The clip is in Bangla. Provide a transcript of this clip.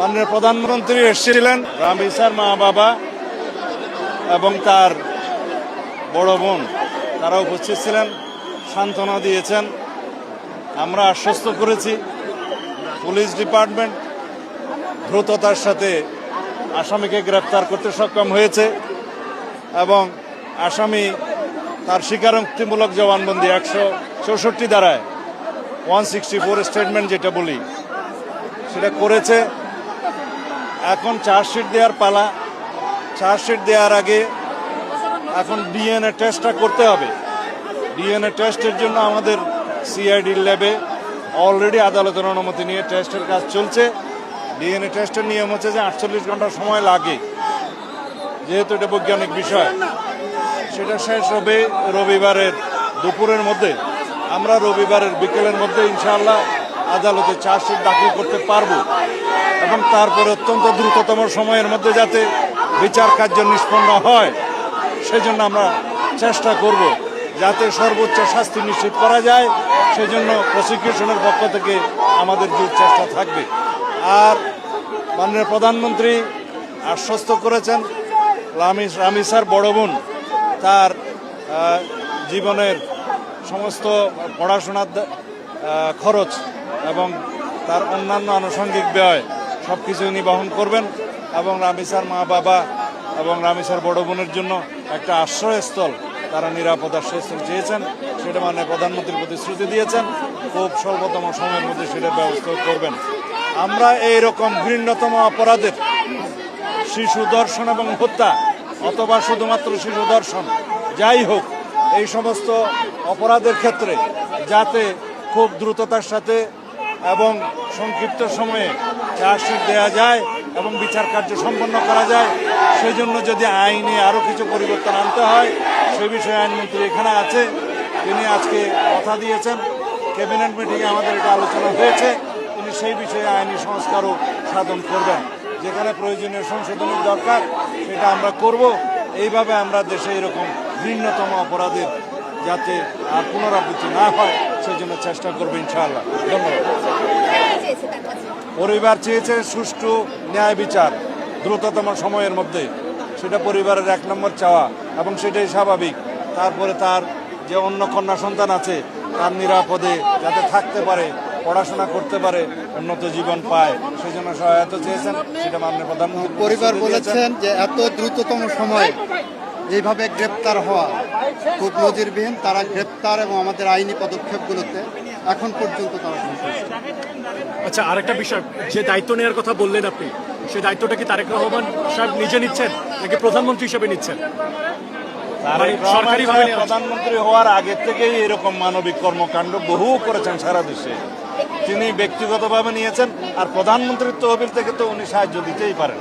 মাননীয় প্রধানমন্ত্রী এসেছিলেন। রামিসার মা বাবা এবং তার বড় বোন তারা উপস্থিত ছিলেন, সান্ত্বনা দিয়েছেন। আমরা আশ্বস্ত করেছি পুলিশ ডিপার্টমেন্ট দ্রুততার সাথে আসামিকে গ্রেফতার করতে সক্ষম হয়েছে এবং আসামি তার স্বীকারোক্তিমূলক জবানবন্দি 164 ধারায় 164 স্টেটমেন্ট যেটা বলি সেটা করেছে। এখন চার্জশিট দেওয়ার পালা। চার্জশিট দেওয়ার আগে এখন ডিএনএ টেস্টটা করতে হবে। ডিএনএ টেস্টের জন্য আমাদের সিআইডি ল্যাবে অলরেডি আদালতের অনুমতি নিয়ে টেস্টের কাজ চলছে। ডিএনএ টেস্টের নিয়ম হচ্ছে যে 48 ঘন্টা সময় লাগে, যেহেতু এটা বৈজ্ঞানিক বিষয়। সেটা শেষ হবে রবিবারের দুপুরের মধ্যে। আমরা রবিবারের বিকেলের মধ্যে ইনশাআল্লাহ আদালতে চার্জশিট দাখিল করতে পারবো এবং তারপরে অত্যন্ত দ্রুততম সময়ের মধ্যে যাতে বিচার কার্য নিষ্পন্ন হয় সেজন্য আমরা চেষ্টা করব, যাতে সর্বোচ্চ শাস্তি নিশ্চিত করা যায়। সেজন্য প্রসিকিউশনের পক্ষ থেকে আমাদের জোর চেষ্টা থাকবে। আর মাননীয় প্রধানমন্ত্রী আশ্বস্ত করেছেন রামিসার বড় বোন তার জীবনের সমস্ত পড়াশোনার খরচ এবং তার অন্যান্য আনুষঙ্গিক ব্যয় সব কিছু উনি বহন করবেন এবং রামিসার মা বাবা এবং রামিসার বড় বোনের জন্য একটা আশ্রয়স্থল, তারা নিরাপদ আশ্রয়স্থল চেয়েছেন, সেটা মাননীয় প্রধানমন্ত্রী প্রতিশ্রুতি দিয়েছেন খুব স্বল্পতম সময়ের মধ্যে সেটার ব্যবস্থা করবেন। আমরা এইরকম ঘৃণ্যতম অপরাধের শিশু ধর্ষণ এবং হত্যা অথবা শুধুমাত্র শিশু ধর্ষণ যাই হোক, এই সমস্ত অপরাধের ক্ষেত্রে যাতে খুব দ্রুততার সাথে এবং সংক্ষিপ্ত সময়ে চার্জশিট দেওয়া যায় এবং বিচার কার্য সম্পন্ন করা যায়, সেই জন্য যদি আইনে আরও কিছু পরিবর্তন আনতে হয় সে বিষয়ে আইনমন্ত্রী এখানে আছে, তিনি আজকে কথা দিয়েছেন। ক্যাবিনেট মিটিংয়ে আমাদের এটা আলোচনা হয়েছে, তিনি সেই বিষয়ে আইনি সংস্কারও সাধন করবেন। যেখানে প্রয়োজনীয় সংশোধনের দরকার সেটা আমরা করব। এইভাবে আমরা দেশে এরকম ঘৃণ্যতম অপরাধের যাতে আর পুনরাবৃত্তি না হয় সেজন্য চেষ্টা করবো ইনশাআল্লাহ। ধন্যবাদ। পরিবার চেয়েছে সুষ্ঠু ন্যায় বিচার দ্রুততম সময়ের মধ্যে, সেটা পরিবারের 1 নম্বর চাওয়া এবং সেটাই স্বাভাবিক। তারপরে তার যে অন্য কন্যা সন্তান আছে তার নিরাপদে যাতে থাকতে পারে, পড়াশোনা করতে পারে, উন্নত জীবন পায়, সেই জন্য সহায়তা চেয়েছেন। সেটা মাননীয় প্রধানমন্ত্রী পরিবার বলেছেন যে এত দ্রুততম সময়ে এইভাবে গ্রেপ্তার হওয়া খুব নজিরবিহীন। তারা গ্রেপ্তার এবং আমাদের আইনি পদক্ষেপগুলোতে এখন পর্যন্ত তারা সন্তুষ্ট। আচ্ছা, আরেকটা বিষয়, যে দায়িত্ব নেওয়ার কথা বললেন আপনি, সেই দায়িত্বটা কি তারেক রহমান সাহেব নিজে নিচ্ছেন নাকি প্রধানমন্ত্রী হিসেবে নিচ্ছেন? সরকারিভাবে প্রধানমন্ত্রী হওয়ার আগে থেকেই এরকম মানবিক কর্মকাণ্ড বহু করেছেন সারা দেশে, তিনি ব্যক্তিগতভাবে নিয়েছেন। আর প্রধানমন্ত্রীর তহবিল থেকে তো উনি সাহায্য দিতেই পারেন।